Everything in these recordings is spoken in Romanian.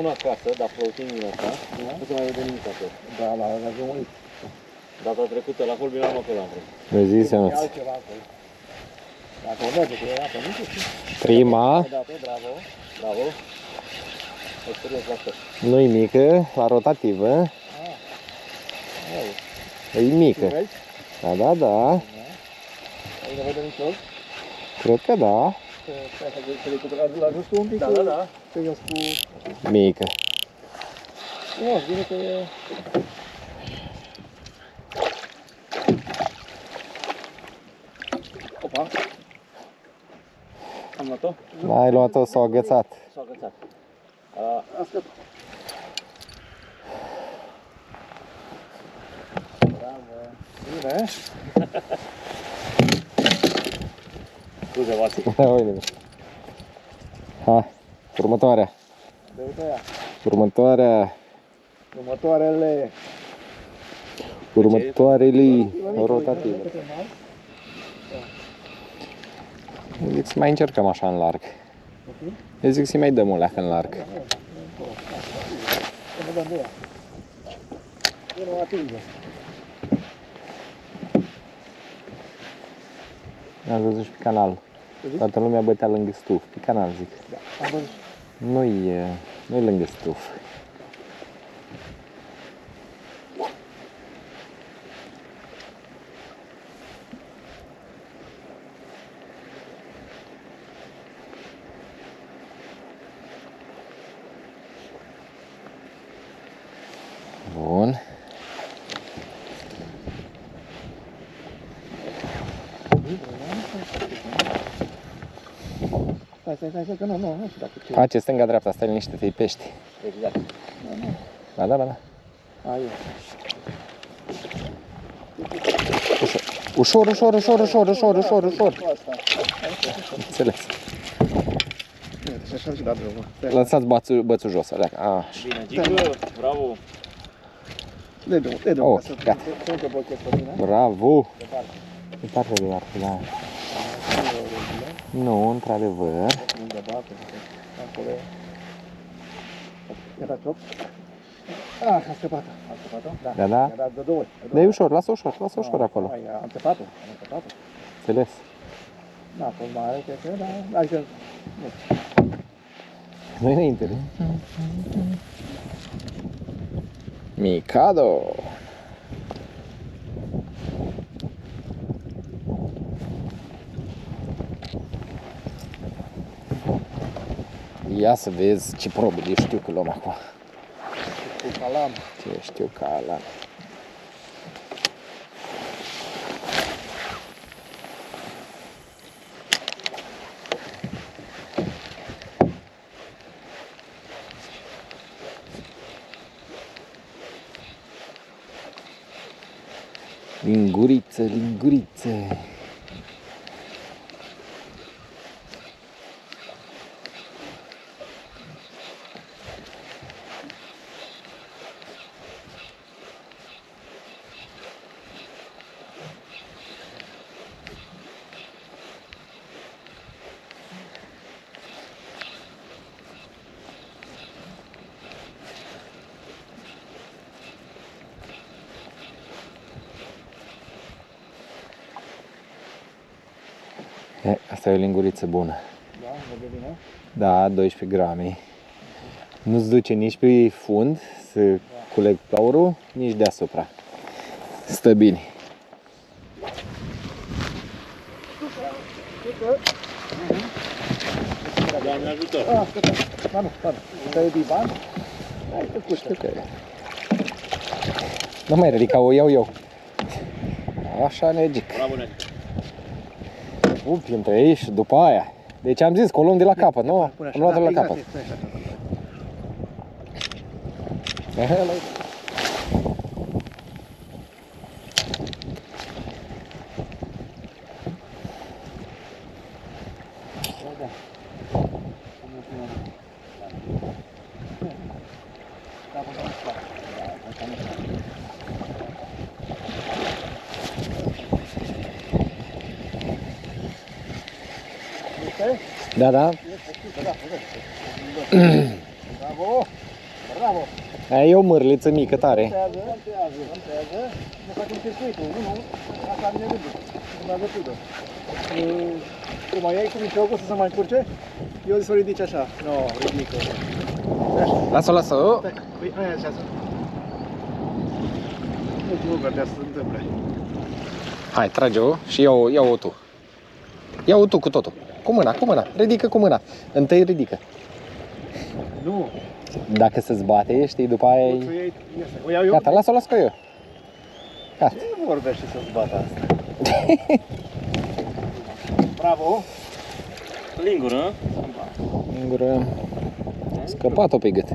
pun acasă, dar floating din asta, nu se mai vede nimic acolo. Da, la răzămâit. Data trecută, la Holbin am acolo am vrut. Vă zic, Ionuț. E altceva acolo. Dacă o merge cu apă, nu știu. Prima, Bravo, bravo. Experiență la tot. nu-i mică, la rotativă. E mică. Da, da, da. Ai nevoie de un sol? Cred că da. Să le cumpăr la justul un pic? Da, da, da. Că eu cu... Mică. Nu, bine că e... Opa. Am luat-o? Ai luat-o sau agățat? S-a agățat. A scăpat. Bravo. Bine. Scuze, Vații. Uite. Ha, următoarea. De uite aia. Următoarea. Următoarele. Următoarele rotative. Eu zic să mai încercăm așa în larg. Eu zic să mai dăm o leacă în larg. Să ne dăm de ea. Eu nu atinge. Am văzut și pe canal. Toată lumea bătea lângă stuf. Pe canal, zic. Am văzut. Nu-i lângă stuf. Bun. Stai, că nu știu dacă ce. Face stânga-dreapta, stai liniște, te-i pești. Exact. Ba da, ba da. Aia. Ușor. Înțeles. Și așa și la drumul. Lăsați bățul jos, alea. Așa. Bine, Gică, bravo. De drumul. Oh, gata. Să nu te blochezi pe tine. Bravo! Departe. Departe, da. Nu, într-adevăr. Acolo. Era ciop. A scăpat-o. A scăpat-o? Da. Da, da. Mi-a dat de două ori. Dă-i ușor, lasă ușor acolo. Am țepat-o. Înțeles. N-a fost mare, cred că, dar... Adică, Nu-i înainte. Mikado! Ia să vezi ce probe de știu că luăm acum. cu calam. Ce știu că ala. Linguriță, linguriță. Asta e o linguriță bună. Da, vede bine. Da, 12 grame. Nu-ți duce nici pe fund să culeg plaurul, nici deasupra. Stă bine. Doamne ajută! Ba nu. Asta e biban? Hai că cuște. Nu mai ridica, o iau eu. Așa, negic. Bravo, Nene! Up între ei și după aia. Deci am zis că o luăm de la capăt, nu? Am luat-o la capăt. Este? Da, da. Bravo! Bravo. Aia e o mârliță mică tare. Contează. Ne facem circuitul. Unul, asta ne rândul. Să meargă tudă. Cum mai ai cu microcul să se mai încurce? Eu zic să o ridici așa. Nu, ridică. Lasă-o, lasă-o. Păi aia așa să... Nu gărdea să se întâmple. Hai, trage-o și ia-o tu. Ia-o tu cu totul. Cu mâna. Ridică cu mâna. Întâi ridică. Nu. Dacă se-ți bate, știi, după aia O să iei... O iau eu? Gata, lasă-o, lasă-o eu. Gata. Nu vorbește să-ți bată asta. Bravo. Lingură. Lingură. Scăpat-o pe gât.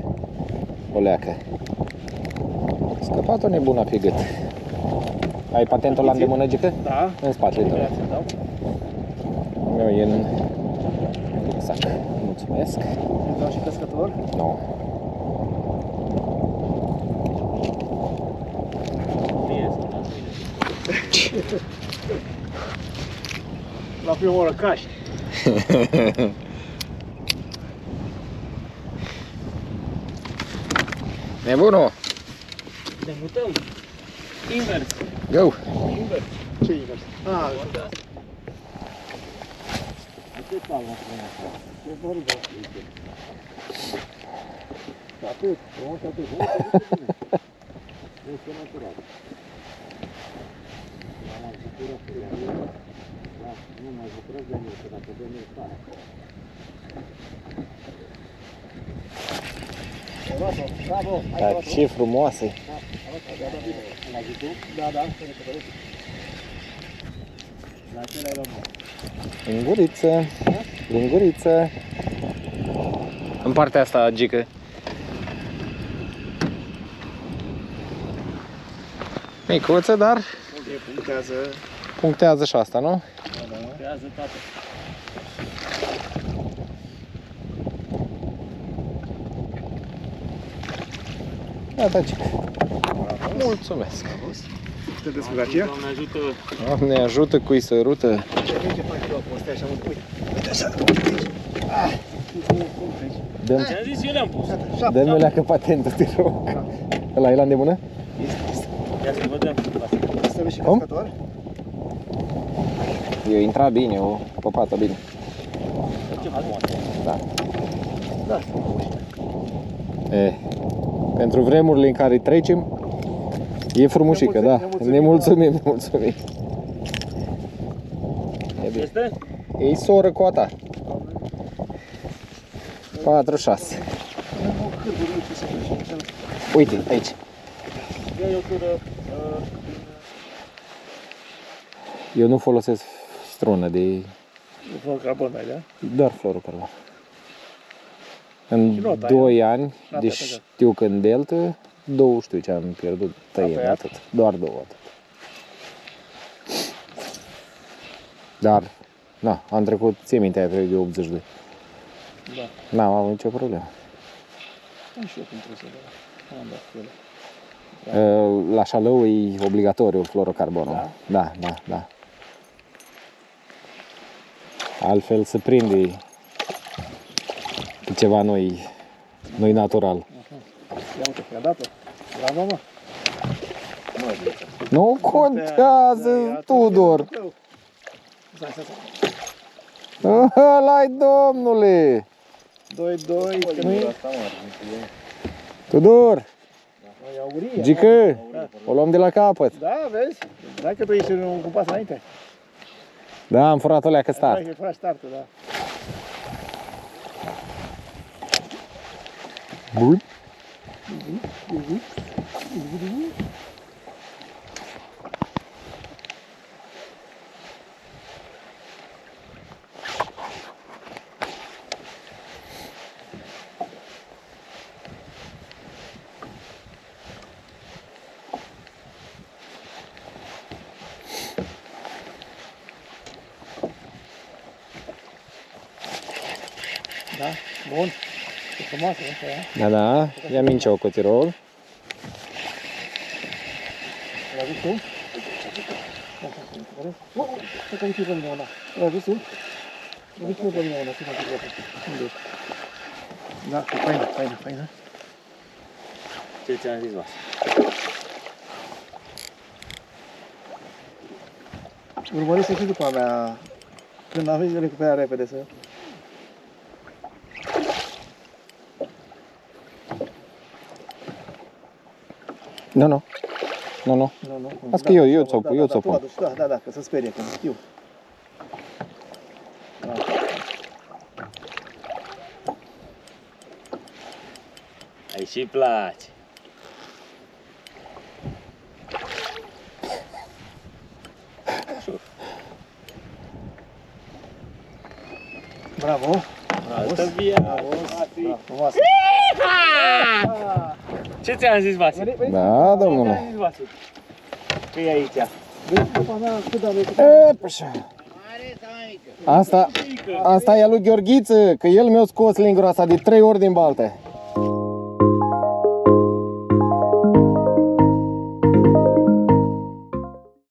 O leacă. Scăpat-o nebuna pe gât. Ai patentul la îndemână, Gică? Da. În spatele tău. Grație, dau. Eu e în rucsac. Mulțumesc. Îți dau și căscător. No. La prima oră cași. Nebunul! Ne mutăm. Invers. Go! Invers. Ce invers? Atât palma frumos. Ce vorbă? Atât. Frumos, atât. Este natural. Nu mai bucurăm de mine, că dacă de mine stare. Bravo. Dar ce frumoasă e! Da. La ce le-ai rămas? Linguriță! Linguriță! În partea asta, Gică. Micuță, dar Punctează. punctează și asta, nu? Creează tată. Gata, Gică. Mulțumesc! Te descurcați ea? Doamne ajută. Doamne ajută, cui sărută! Ce faci tu acum? Stai așa, uite așa. Dăm, Ți-am zis, eu le-am pus. dă-mi o leacă patentul, te rog. Ăla e la îndemână? Ia să vedem. Să vezi și Cum? căscător? Eu intra bine, o păpată bine. Ce frumoasă. Da. Da. Pentru vremurile în care trecem, e frumușică, da. Ne mulțumim. E bine. Este? E soră cu a ta. 46. Uite, aici. Ia eu tură. Eu nu folosesc strună de... Fluorocarbon, da? doar fluorocarbon. În nota 2 ani, N-a deci tăiat. știu că în delta, 2 știu ce am pierdut, tăiem tăiat? atât. Doar 2 atât. Dar, na, am trecut, ție minte, aia de 82. Da. N-am avut nicio problemă. Am și eu cum trebuie să dau. Am dat ele. La șalău e obligatoriu fluorocarbonul. Da? Da. Altfel se prinde pe ceva noi natural. Ia uite, i-a dat-o. Bravo, mă. Nu contează, Tudor! Stai. Ăla-i, domnule! 2-2, că nu e... Tudor! E aurie. Gică! O luăm de la capăt. Da, vezi? Dacă tu ești un pas înainte. Da, am furat o leacă start. Dacă faci startul, da. Bun. Da? Bun. E frumoasă, asta, Da. Ia mincea-o cu tirol. l-a văzut tu? Să că uite pe mine una. L-a văzut tu? Uite pe mine una, ce faci? Unde ești? Da, faină. Ce ți-am zis, Vas? Urmăriți și după mea. Când aveți recupera repede să... Nu, nu. Nu, nu. Nu. Las că eu ți-o pun, eu ți-o pun. Da, că se sperie, că știu. Da. Ai și place. Bravo. Altă via. Bravo, frumos. Ce ți-am zis, Vasi? Da, domnule. Ce ți-am zis, Vasi? Că e aici. Vezi, după mea, cât am Epa, așa. Asta e a lui Gheorghiță, că el mi-a scos lingura asta de 3 ori din baltă.